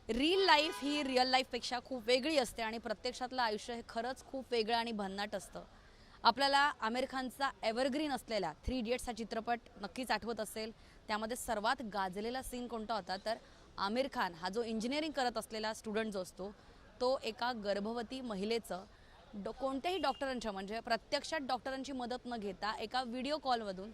Reel life ही real लाईफपेक्षा खूप वेगळी असते आणि प्रत्यक्षातलं आयुष्य हे खरंच खूप वेगळं आणि भन्नाट असतं. आपल्याला आमिर खानचा एव्हरग्रीन असलेला थ्री इडियट्स हा चित्रपट नक्कीच आठवत असेल. त्यामध्ये सर्वात गाजलेला सीन कोणता होता तर आमिर खान हा जो इंजिनिअरिंग करत असलेला स्टुडंट जो असतो तो एका गर्भवती महिलेचं कोणत्याही डॉक्टरांच्या म्हणजे प्रत्यक्षात डॉक्टरांची मदत न घेता एका व्हिडिओ कॉलमधून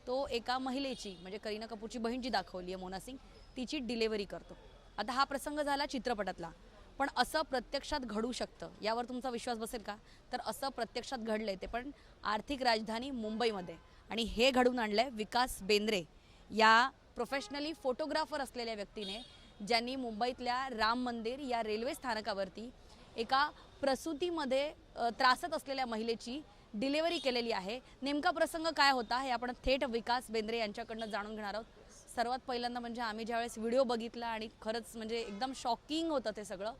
तो एका महिलेची म्हणजे करीना कपूरची बहीण जी दाखवली आहे मोना सिंग तिची डिलेव्हरी करतो. आता हा प्रसंग झाला चित्रपटातला, पण असं प्रत्यक्षात घडू शकतं यावर तुमचा विश्वास बसेल का? तर असं प्रत्यक्षात घडलंय ते पण आर्थिक राजधानी मुंबईमध्ये. आणि हे घडवून आणलंय विकास बेंद्रे या प्रोफेशनली फोटोग्राफर असलेल्या व्यक्तीने, ज्यांनी मुंबईतल्या राम मंदिर या रेल्वे स्थानकावरती एका प्रसूतीमध्ये त्रासत असलेल्या महिलेची डिलिव्हरी केलेली आहे. नेमका प्रसंग काय होता हे आपण थेट विकास बेंद्रे यांच्याकडनं जाणून घेणार आहोत. सर्वात पहिल्यांदा म्हणजे आम्ही ज्यावेळेस व्हिडिओ बघितला आणि खरंच म्हणजे एकदम शॉकिंग होतं ते सगळं.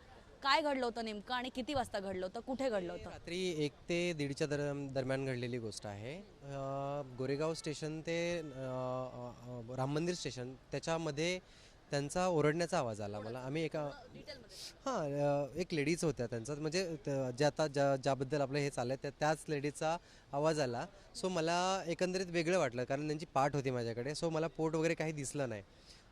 काय घडलं होतं नेमकं आणि किती वाजता घडलं होतं, कुठे घडलं होतं? रात्री 1 ते 1:30च्या दरम्यान घडलेली गोष्ट आहे. गोरेगाव स्टेशन ते राम मंदिर स्टेशन त्याच्यामध्ये त्यांचा ओरडण्याचा आवाज आला मला. आम्ही एका एक लेडीज होत्या त्यांचा म्हणजे ज्या आता ज्याबद्दल आपलं हे चाललं आहे त्याच लेडीजचा आवाज आला. सो मला एकंदरीत वेगळं वाटलं कारण त्यांची पाठ होती माझ्याकडे. सो मला पोट वगैरे काही दिसलं नाही.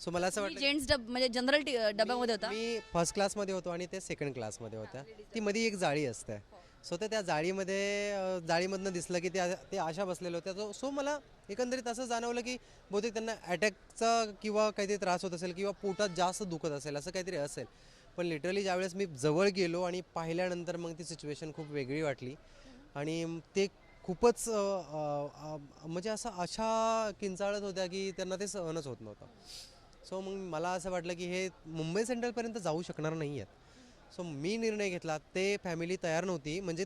सो मला असं वाटलं जेंट्स म्हणजे जनरल डब्यामध्ये होता. मी फर्स्ट क्लासमध्ये होतो आणि ते सेकंड क्लासमध्ये होत्या. ती मध्ये एक जाळी असते. सो त्या जाळीमध्ये जाळीमधनं दिसलं की ते अशा बसलेल्या होत्या. सो मला एकंदरीत असं जाणवलं की बहुतेक त्यांना अटॅकचा किंवा काहीतरी त्रास होत असेल किंवा पोटात जास्त दुखत असेल असं काहीतरी असेल. पण लिटरली ज्यावेळेस मी जवळ गेलो आणि पाहिल्यानंतर मग ती सिच्युएशन खूप वेगळी वाटली आणि ते खूपच म्हणजे असं अशा किंचाळत होत्या की त्यांना ते सहनच होत नव्हतं. सो मग मला असं वाटलं की हे मुंबई सेंट्रलपर्यंत जाऊ शकणार नाही आहेत. सो मी निर्णय घेतला. ते फॅमिली तयार नव्हती म्हणजे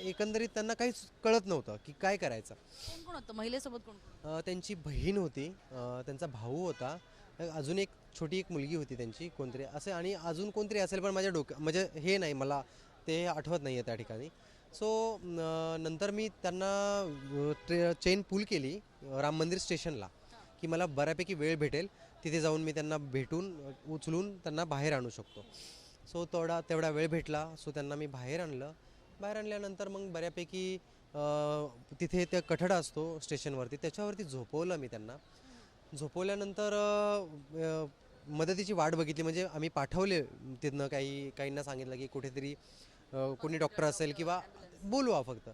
एकंदरीत त्यांना काहीच कळत नव्हतं की काय करायचं. कोण कोण होतं महिलेसोबत? कोण कोण? त्यांची बहीण होती, त्यांचा भाऊ होता, अजून एक मुलगी होती त्यांची कोणतरी असे आणि अजून कोणतरी असेल पण माझ्या म्हणजे हे नाही मला ते आठवत नाही आहे त्या ठिकाणी. सो नंतर मी त्यांना चेन पूल केली राम मंदिर स्टेशनला की मला बऱ्यापैकी वेळ भेटेल तिथे जाऊन मी त्यांना भेटून उचलून त्यांना बाहेर आणू शकतो. सो तेवढा वेळ भेटला. सो त्यांना मी बाहेर आणलं. बाहेर आणल्यानंतर मग बऱ्यापैकी तिथे त्या कठडा असतो स्टेशनवरती त्याच्यावरती झोपवलं मी त्यांना. झोपवल्यानंतर मदतीची वाट बघितली म्हणजे आम्ही पाठवले तिथनं काहींना सांगितलं की कुठेतरी कोणी डॉक्टर असेल किंवा बोलवा फक्त.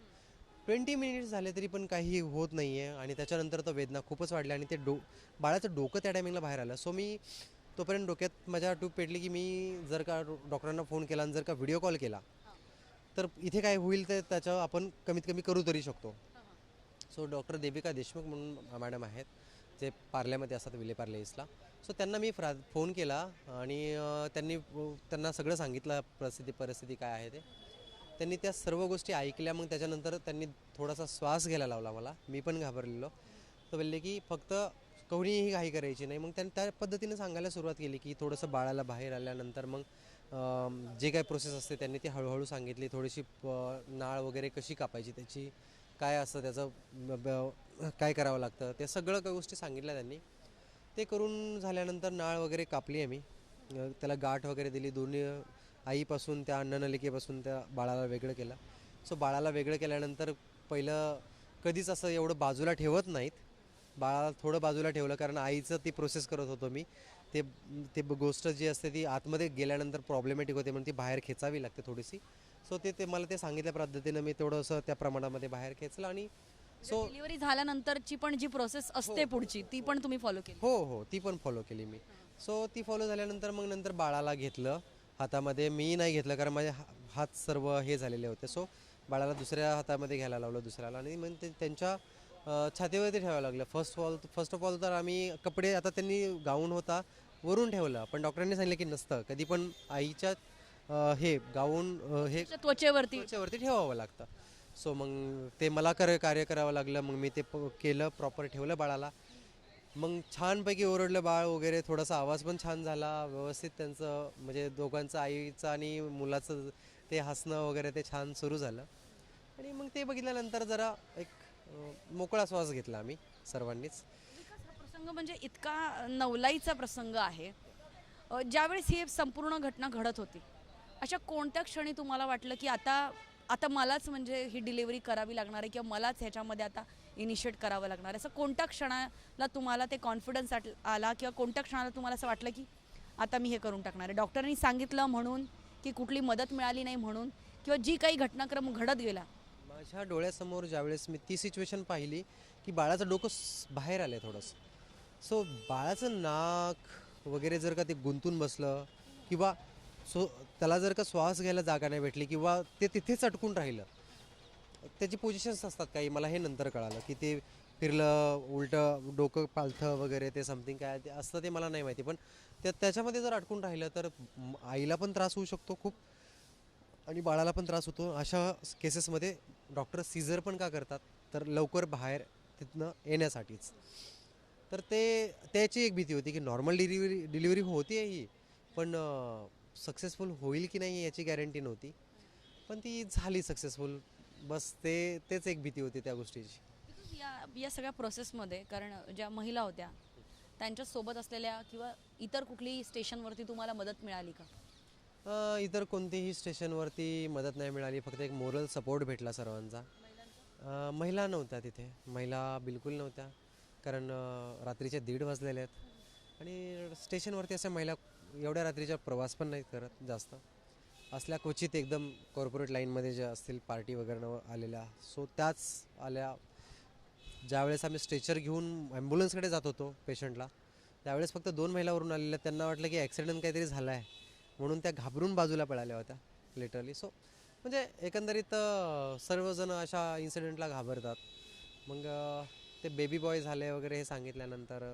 20 मिनिट्स झाले तरी पण काही होत नाही आहे आणि त्याच्यानंतर तर वेदना खूपच वाढल्या आणि ते बाळाचं डोकं त्या टायमिंगला बाहेर आलं. सो मी तोपर्यंत डोक्यात माझ्या ट्यूब पेटली की मी जर का डॉक्टरांना फोन केला आणि जर का व्हिडिओ कॉल केला तर इथे काय होईल तर त्याचं आपण कमीत कमी करू तरी शकतो. सो डॉक्टर देविका देशमुख म्हणून मॅडम आहेत जे पार्ल्यामध्ये असतात विलेपार्ले ईस्टला. सो त्यांना मी फोन केला आणि त्यांना सगळं सांगितलं परिस्थिती काय आहे ते. त्यांनी त्या सर्व गोष्टी ऐकल्या. मग त्याच्यानंतर त्यांनी थोडासा श्वास घ्यायला लावला मला. मी पण घाबरलेलो. तर बोलले की फक्त कोणीही घाई करायची नाही. मग त्यांनी त्या पद्धतीने सांगायला सुरुवात केली की थोडंसं बाळाला बाहेर आल्यानंतर मग जे काही प्रोसेस असते त्यांनी ती हळूहळू सांगितली. थोडीशी नाळ वगैरे कशी कापायची त्याची काय असतं त्याचं काय करावं लागतं ते सगळं काही गोष्टी सांगितल्या त्यांनी. ते करून झाल्यानंतर नाळ वगैरे कापली आम्ही. त्याला गाठ वगैरे दिली. दोन्ही आईपासून त्या अन्ननलिकेपासून त्या बाळाला वेगळं केलं. सो बाळाला वेगळं केल्यानंतर पहिलं कधीच असं एवढं बाजूला ठेवत नाहीत. बाळाला थोडं बाजूला ठेवलं कारण आईचं ती प्रोसेस करत होतो मी. ते ते गोष्ट जी असते ती आतमध्ये गेल्यानंतर प्रॉब्लेमॅटिक होते म्हणून ती बाहेर खेचावी लागते थोडीशी. सो ते मला ते सांगितल्या पद्धतीनं मी थोडंसं त्या प्रमाणामध्ये बाहेर खेचलं आणि सो डिलिव्हरी झाल्यानंतरची पण जी प्रोसेस असते पुढची ती पण तुम्ही फॉलो केली? हो, ती पण फॉलो केली मी. सो ती फॉलो झाल्यानंतर मग नंतर बाळाला घेतलं हातामध्ये. मी नाही घेतलं कारण माझे हात सर्व हे झालेले होते. सो बाळाला दुसऱ्या हातामध्ये घ्यायला लावलं दुसऱ्याला आणि मग ते त्यांच्या छातीवरती ठेवावं लागलं. फर्स्ट ऑफ ऑल तर आम्ही कपडे आता त्यांनी गाऊन होता वरून ठेवलं पण डॉक्टरांनी सांगितलं की नसतं कधी पण आईच्या हे गाऊन हे त्वचेवरती ठेवावं लागतं. सो मग ते मला कार्य करावं लागलं. मग मी ते केलं प्रॉपर ठेवलं बाळाला. मग छानपैकी ओरडलं बाळ वगैरे. थोडासा आवाज पण छान झाला व्यवस्थित. त्यांचं म्हणजे दोघांचं आईचं आणि मुलाचं ते हसणं वगैरे ते छान सुरू झालं आणि मग ते बघितल्यानंतर जरा एक मोकळा श्वास घेतला आम्ही सर्वांनीच. विकास, हा प्रसंग म्हणजे इतका नवलाईचा प्रसंग आहे. ज्यावेळेस ही संपूर्ण घटना घडत होती, अशा कोणत्या क्षणी तुम्हाला वाटलं की आता आता मलाच म्हणजे ही डिलिव्हरी करावी लागणार आहे किंवा मलाच ह्याच्यामध्ये आता इनिशिएट करावं लागणार आहे, असं कोणत्या क्षणाला तुम्हाला ते कॉन्फिडन्स आला किंवा कोणत्या क्षणाला तुम्हाला असं वाटलं की आता मी हे करून टाकणार आहे? डॉक्टरांनी सांगितलं म्हणून की कुठली मदत मिळाली नाही म्हणून किंवा जी काही घटनाक्रम घडत गेला? माझ्या डोळ्यासमोर ज्यावेळेस मी ती सिच्युएशन पाहिली की बाळाचं डोकं बाहेर आलं थोडंसं. सो बाळाचं नाक वगैरे जर का ते गुंतून बसलं किंवा त्याला जर का श्वास घ्यायला जागा नाही भेटली किंवा ते तिथेच अटकून राहिलं, त्याची पोझिशन्स असतात काही, मला हे नंतर कळालं की ते फिरलं उलटं डोकं पालथं वगैरे ते समथिंग काय ते असतं ते मला नाही माहिती. पण त्याच्यामध्ये जर अडकून राहिलं तर आईला पण त्रास होऊ शकतो खूप आणि बाळाला पण त्रास होतो. अशा केसेसमध्ये डॉक्टर सीझर पण का करतात, तर लवकर बाहेर तिथनं येण्यासाठीच. तर त्याची एक भीती होती की नॉर्मल डिलिव्हरी होती आहे ही, पण सक्सेसफुल होईल की नाही याची गॅरंटी नव्हती. पण ती झाली सक्सेसफुल. बस तेच एक भीती होती त्या गोष्टीची. या या सगळ्या प्रोसेसमध्ये कारण ज्या महिला होत्या त्यांच्यासोबत असलेल्या किंवा इतर कुठलीही स्टेशनवरती तुम्हाला मदत मिळाली का? इतर कोणतीही स्टेशनवरती मदत नाही मिळाली, फक्त एक मोरल सपोर्ट भेटला सर्वांचा. महिला नव्हत्या तिथे, महिला बिलकुल नव्हत्या, कारण रात्रीचे 1:30 वाजलेले आहेत आणि स्टेशनवरती अशा महिला एवढ्या रात्रीचा प्रवास पण नाही करत जास्त. असल्या क्वचित एकदम कॉर्पोरेट लाईनमध्ये ज्या असतील पार्टी वगैरे आलेल्या, सो त्याच आल्या. ज्यावेळेस आम्ही स्ट्रेचर घेऊन ॲम्ब्युलन्सकडे जात होतो पेशंटला, त्यावेळेस फक्त 2 महिला वरून आलेल्या. त्यांना वाटलं की ॲक्सिडेंट काहीतरी झाला आहे म्हणून त्या घाबरून बाजूला पळाल्या होत्या लिटरली. सो म्हणजे एकंदरीत सर्वजण अशा इन्सिडेंटला घाबरतात. मग ते बेबी बॉय झाले वगैरे हे सांगितल्यानंतर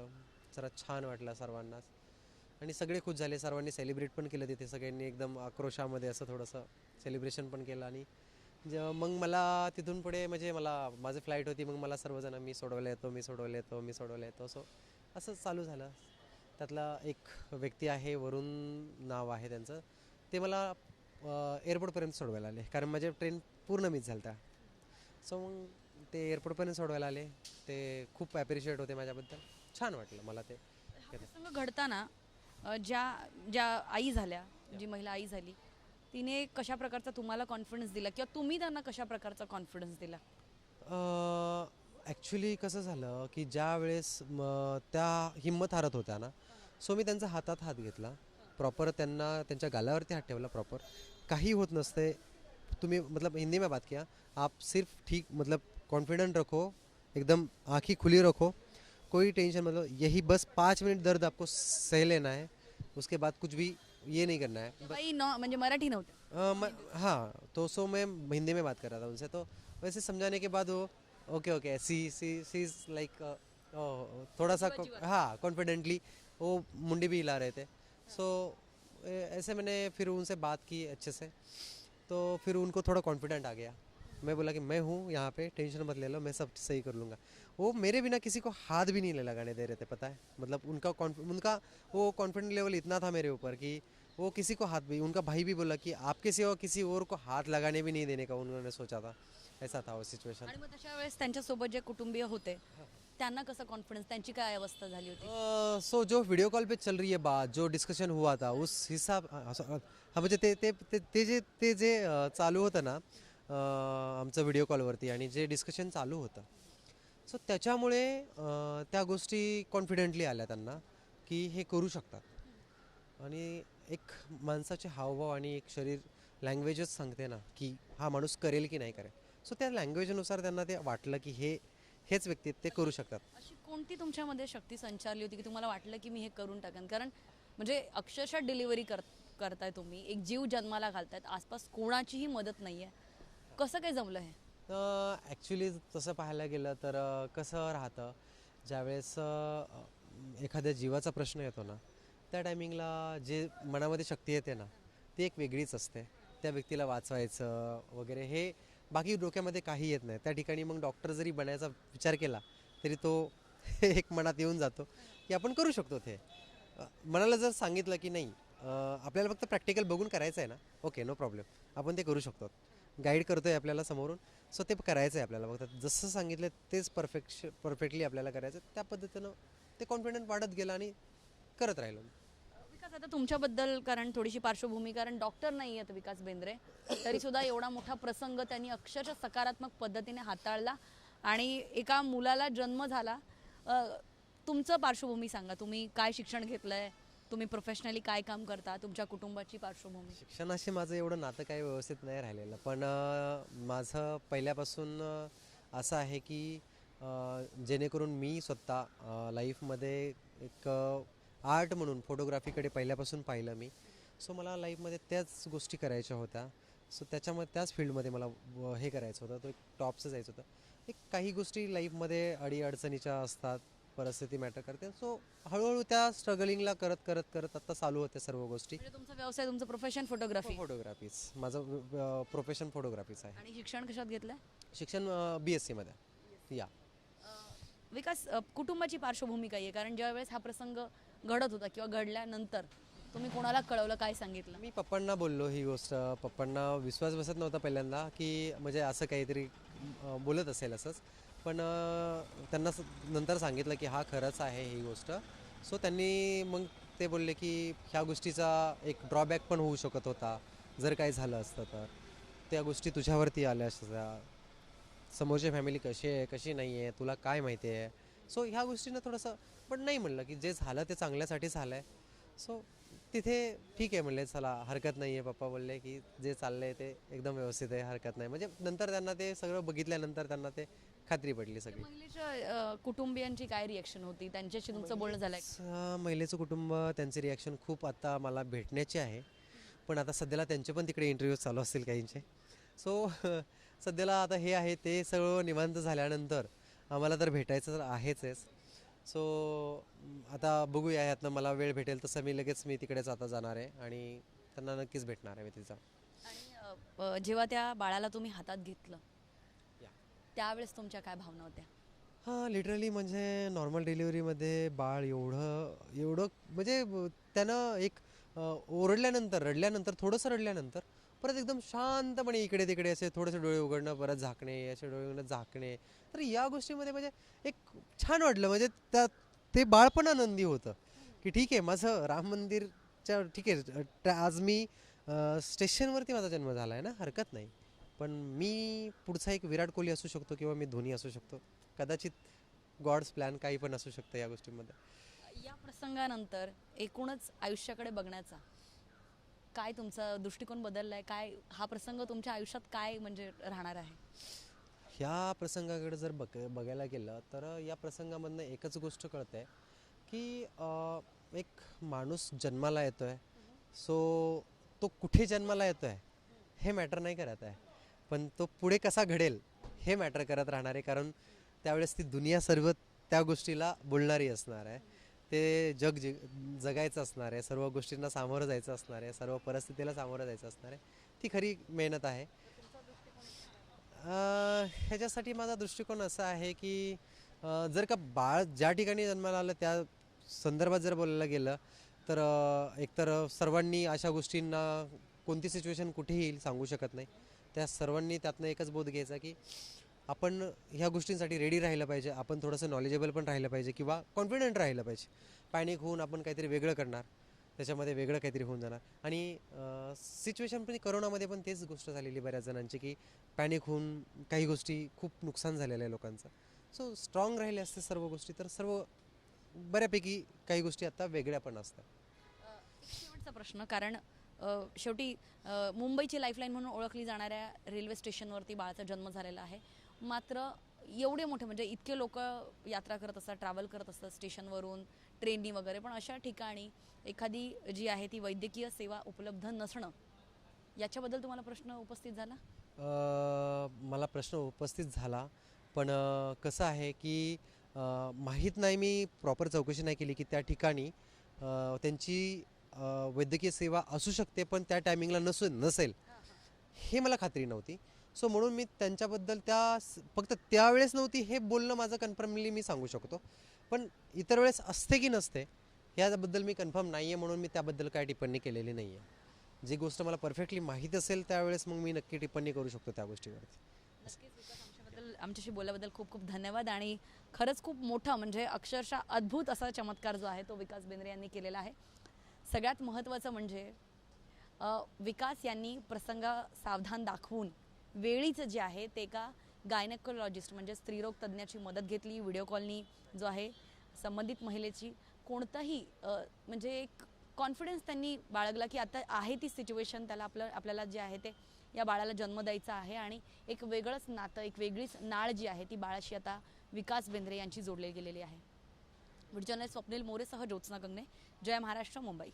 जरा छान वाटलं सर्वांनाच आणि सगळे खुश झाले. सर्वांनी सेलिब्रेट पण केलं तिथे, सगळ्यांनी एकदम आक्रोशामध्ये असं थोडंसं सेलिब्रेशन पण केलं. आणि मग मला तिथून पुढे म्हणजे माझी फ्लाईट होती, मग मला सर्वजण मी सोडवायला येतो. सो असं चालू झालं. त्यातला एक व्यक्ती आहे, वरुण नाव आहे त्यांचं, ते मला एअरपोर्टपर्यंत सोडवायला आले, कारण माझे ट्रेन पूर्ण मिस झालं त्या. सो मग ते एअरपोर्टपर्यंत सोडवायला आले. ते खूप ॲप्रिशिएट होते माझ्याबद्दल. छान वाटलं मला ते. प्रसंग घडताना ज्या ज्या आई झाल्या, जी महिला आई झाली, तिने कशा प्रकारचा तुम्हाला कॉन्फिडन्स दिला किंवा तुम्ही त्यांना कशा प्रकारचा कॉन्फिडन्स दिला? ॲक्च्युली कसं झालं की ज्या वेळेस त्या हिंमत हारत होत्या ना, सो मी त्यांचा हातात हात घेतला प्रॉपर, त्यांना त्यांच्या गालावरती हात ठेवला प्रॉपर. काही होत नसते, तुम्ही मतलब हिंदी में बात किया, आप सिर्फ ठीक मतलब कॉन्फिडेंट रखो, एकदम आँखें खुली रखो, कोई टेंशन मतलब यही बस 5 मिनट दर्द आपको सह लेना है, उसके बाद कुछ भी ये नहीं करना है. बाई म्हणजे मराठी नव्हते. हाँ, तो सो मैं हिंदी में बात कर रहा था उनसे, तो वैसे समझाने के बाद वो ओके सी इज़ लाइक थोड़ा सा हाँ कॉन्फिडेंटली वो मुंडी भी हिला रहे थे. सो ऐसे मैंने फिर उनसे बात की अच्छे से, तो फिर उनको थोड़ा कॉन्फिडेंट आ गया. मैं बोला कि मैं हूँ यहाँ पे, टेंशन मत ले लो, मैं सब सही कर लूँगा. वो मेरे बिना किसी को हाथ भी नहीं लगाने दे रहे थे, पता है. मतलब उनका वो कॉन्फिडेंट लेवल इतना था मेरे ऊपर कि वो किसी को हाथ भी, उनका भाई भी बोला कि आपके सिवा किसी और को हाथ लगाने भी नहीं देने का उन्होंने सोचा था. ऐसा था वो सिचुएशन. आणि मग तशा वेळेस त्यांच्यासोबत जे कुटुंबीय होते त्यांना कसं कॉन्फिडन्स, त्यांची काय अवस्था झाली होती? सो जो वीडियो कॉल पे चल रही है बात, जो डिस्कशन हुआ था उस हिसाब हाँ म्हणजे ते जे चालू होतं ना आमचं व्हिडिओ कॉलवरती आणि जे डिस्कशन चालू होतं, सो त्याच्यामुळे त्या गोष्टी कॉन्फिडेंटली आल्या त्यांना की हे करू शकतात. आणि एक माणसाचे हावभाव आणि एक शरीर लँग्वेजच सांगते ना की हा माणूस करेल की नाही करेल. सो त्या लँग्वेजनुसार त्यांना ते वाटलं की हेच व्यक्ती ते करू शकतात. अशी कोणती तुमच्यामध्ये शक्ती संचारली होती की तुम्हाला वाटलं की मी हे करून टाकेन? कारण म्हणजे अक्षरशः डिलिव्हरी करताय तुम्ही, एक जीव जन्माला घालतायत, आसपास कोणाचीही मदत नाही आहे, कसं काय जमलं हे? ॲक्च्युली तसं पाहायला गेलं तर कसं राहतं, ज्यावेळेस एखाद्या जीवाचा प्रश्न येतो ना, त्या टायमिंगला जे मनामध्ये शक्ती येते ना, ती एक वेगळीच असते. त्या व्यक्तीला वाचवायचं वगैरे हे बाकी डोक्यामध्ये काही येत नाही. त्या ठिकाणी मग डॉक्टर जरी बनायचा विचार केला तरी तो एक मनात येऊन जातो की आपण करू शकतो ते. मनाला जर सांगितलं की नाही आपल्याला फक्त प्रॅक्टिकल बघून करायचं आहे ना, ओके नो प्रॉब्लेम, आपण ते करू शकतो. गाईड करतो आहे आपल्याला समोरून, सो ते करायचं आहे आपल्याला. फक्त जसं सांगितलं तेच परफेक्टली आपल्याला करायचं. त्या पद्धतीनं ते कॉन्फिडंट वाढत गेलं आणि करत राहिलो. विकास, विकास, आता तुमच्याबद्दल कारण थोडीशी पार्श्वभूमी, कारण डॉक्टर नाही आहेत विकास बेंद्रे, तरी सुद्धा एवढा मोठा प्रसंग त्यांनी अक्षरशः सकारात्मक पद्धतीने हाताळला आणि एका मुलाला जन्म झाला. तुमचं पार्श्वभूमी सांगा, तुम्ही काय शिक्षण घेतलंय, तुम्ही प्रोफेशनली काय काम करता, तुमच्या कुटुंबाची पार्श्वभूमी. शिक्षणाशी माझं एवढं नातं काही व्यवस्थित नाही राहिलेलं, पण माझं पहिल्यापासून असं आहे की जेणेकरून मी स्वतः लाईफमध्ये एक आर्ट म्हणून फोटोग्राफीकडे पहिल्यापासून पाहिलं मी. सो मला लाईफमध्ये त्याच गोष्टी करायच्या होत्या. सो त्याच्यामध्ये त्याच फील्डमध्ये मला हे करायचं होतं, तो एक टॉपचं जायचं होतं. एक काही गोष्टी लाईफमध्ये अडीअडचणीच्या असतात, परिस्थिती मॅटर करते. सो हळूहळू त्या स्ट्रगलिंगला करत करत करत आता चालू होते सर्व गोष्टी. म्हणजे तुमचा व्यवसाय, तुमचं प्रोफेशन फोटोग्राफी फोटोग्राफीच माझं प्रोफेशन फोटोग्राफीच आहे. आणि शिक्षण कशात घेतलंय? शिक्षण BSc मध्ये. या विकास, कुटुंबाची पार्श्वभूमी काय आहे? कारण ज्या वेळेस हा प्रसंग घडत होता किंवा घडल्यानंतर तुम्ही कोणाला कळवलं, काय सांगितलं? मी पप्पांना बोललो ही गोष्ट. पप्पांना विश्वास बसत नव्हता पहिल्यांदा की म्हणजे असं काहीतरी बोलत असेल असंच, पण त्यांना नंतर सांगितलं की हा खरंच आहे ही गोष्ट. सो त्यांनी मग ते बोलले की ह्या गोष्टीचा एक ड्रॉबॅक पण होऊ शकत होता जर काही झालं असतं तर. त्या गोष्टी तुझ्यावरती आल्या असत्या, समोरची फॅमिली कशी आहे कशी नाही आहे तुला काय माहिती आहे. सो ह्या गोष्टीनं थोडंसं, पण नाही म्हणलं की जे झालं ते चांगल्यासाठी झालं आहे. सो तिथे ठीक आहे म्हणले, चला हरकत नाही आहे. पप्पा बोलले की जे चाललं आहे ते एकदम व्यवस्थित आहे, हरकत नाही. म्हणजे नंतर त्यांना ते सगळं बघितल्यानंतर त्यांना ते खात्री पडली सगळी. महिलेच्या कुटुंबियांची काय रिॲक्शन होती? त्यांच्याशी तुमचं बोलणं झालंय? महिलेचं कुटुंब, त्यांचे रिॲक्शन खूप आता मला भेटण्याचे आहे, पण आता सध्याला त्यांचे पण तिकडे इंटरव्ह्यूज चालू असतील काहींचे. सो सध्याला आता हे आहे ते सगळं निवांत झाल्यानंतर आम्हाला तर भेटायचं तर आहेच. सो आता बघूया, ह्यातनं मला वेळ भेटेल तसं मी तिकडेच आता जाणार आहे आणि त्यांना नक्कीच भेटणार आहे मी तिचा. आणि जेव्हा त्या बाळाला तुम्ही हातात घेतलं या. त्यावेळेस तुमच्या काय भावना होत्या? हां, लिटरली म्हणजे नॉर्मल डिलिव्हरीमध्ये बाळ एवढं म्हणजे त्यानं एक रडल्यानंतर थोडंसं रडल्यानंतर परत एकदम शांतपणे इकडे तिकडे असे थोडेसे डोळे उघडणं, परत झाकणे, असे डोळे उघडणं झाकणे. तर या गोष्टीमध्ये म्हणजे एक छान वाटलं. म्हणजे ते बाळ पण आनंदी होतं की ठीक आहे, माझं राम मंदिरच्या ठीक आहे, आज मी स्टेशनवरती माझा जन्म झाला आहे ना, हरकत नाही. पण मी पुढचा एक विराट कोहली असू शकतो किंवा मी धोनी असू शकतो. कदाचित गॉड्स प्लॅन काही पण असू शकतं या गोष्टींमध्ये. या प्रसंगानंतर एकूणच आयुष्याकडे बघण्याचा काय तुमचा दृष्टिकोन बदललाय? काय हा प्रसंग तुमच्या आयुष्यात काय म्हणजे राहणार आहे? ह्या प्रसंगाकडे जर बघायला गेलं तर या प्रसंगामधनं एकच गोष्ट कळते की एक माणूस जन्माला येतो आहे. सो तो कुठे जन्माला येतो आहे हे मॅटर नाही करत आहे, पण तो पुढे कसा घडेल हे मॅटर करत राहणार आहे. कारण त्यावेळेस ती दुनिया सर्व त्या गोष्टीला बोलणारी असणार आहे. ते जगायचं असणार आहे, सर्व गोष्टींना सामोरं जायचं असणार आहे, सर्व परिस्थितीला सामोरं जायचं असणार आहे. ती खरी मेहनत आहे. ह्याच्यासाठी माझा दृष्टिकोन असा आहे की जर का बाळ ज्या ठिकाणी जन्माला आलं त्या संदर्भात जर बोलायला गेलं तर एकतर सर्वांनी अशा गोष्टींना, कोणती सिच्युएशन कुठे येईल सांगू शकत नाही. त्या सर्वांनी त्यातनं एकच बोध घ्यायचा की आपण ह्या गोष्टींसाठी रेडी राहिलं पाहिजे. आपण थोडंसं नॉलेजेबल पण राहिलं पाहिजे किंवा कॉन्फिडंट राहिलं पाहिजे. पॅनिक होऊन आपण काहीतरी वेगळं करणार, त्याच्यामध्ये वेगळं काहीतरी होऊन जाणार. आणि सिच्युएशन पण करोनामध्ये पण तेच गोष्ट झालेली बऱ्याच जणांची की पॅनिक होऊन काही गोष्टी खूप नुकसान झालेलं आहे लोकांचं. सो स्ट्रॉंग राहिले असते सर्व गोष्टी तर सर्व बऱ्यापैकी काही गोष्टी आता वेगळ्या पण असतात. एक शेवटचा प्रश्न, कारण शेवटी मुंबईची लाईफलाईन म्हणून ओळखली जाणाऱ्या रेल्वे स्टेशनवरती बाळाचा जन्म झालेला आहे. मात्र एवढे मोठे म्हणजे इतके लोक यात्रा करत असतात, ट्रॅव्हल करत असतात स्टेशनवरून, ट्रेननी वगैरे, पण अशा ठिकाणी एखादी जी आहे ती वैद्यकीय सेवा उपलब्ध नसणं, याच्याबद्दल तुम्हाला प्रश्न उपस्थित झाला? मला प्रश्न उपस्थित झाला, पण कसं आहे की माहीत नाही, मी प्रॉपर चौकशी नाही केली की त्या ठिकाणी त्यांची वैद्यकीय सेवा असू शकते पण त्या टायमिंगला नसेल हे मला खात्री नव्हती. सो म्हणून मी त्यांच्याबद्दल फक्त त्यावेळेस नव्हती हे बोलणं माझं कन्फर्मली मी सांगू शकतो, पण इतर वेळेस असते की नसते याबद्दल मी कन्फर्म नाही आहे. म्हणून मी त्याबद्दल काय टिप्पणी केलेली नाही आहे. जी गोष्ट मला परफेक्टली माहीत असेल त्यावेळेस मग मी नक्की टिप्पणी करू शकतो त्या गोष्टीवरती. नक्कीच विकास, आमच्याशी बोलल्याबद्दल खूप खूप धन्यवाद. आणि खरंच खूप मोठा म्हणजे अक्षरशः अद्भुत असा चमत्कार जो आहे तो विकास बेंद्रे यांनी केलेला आहे. सगळ्यात महत्त्वाचं म्हणजे विकास यांनी प्रसंग सावधान दाखवून वेळीच जे आहे ते एका गायनेकोलॉजिस्ट म्हणजे स्त्रीरोग तज्ज्ञाची मदत घेतली. व्हिडिओ कॉलनी जो आहे संबंधित महिलेची कोणताही म्हणजे एक कॉन्फिडन्स त्यांनी बाळगला की आता आहे ती सिच्युएशन, त्याला आपल्याला जे आहे ते या बाळाला जन्म द्यायचा आहे आणि एक वेगळंच नातं, एक वेगळीच नाळ जी आहे ती बाळाशी आता विकास बेंद्रे यांची जोडली गेलेली आहे. व्हिडिओ जर्नलिस्ट स्वप्नील मोरेसह ज्योत्स्ना गंगणे, जय महाराष्ट्र, मुंबई.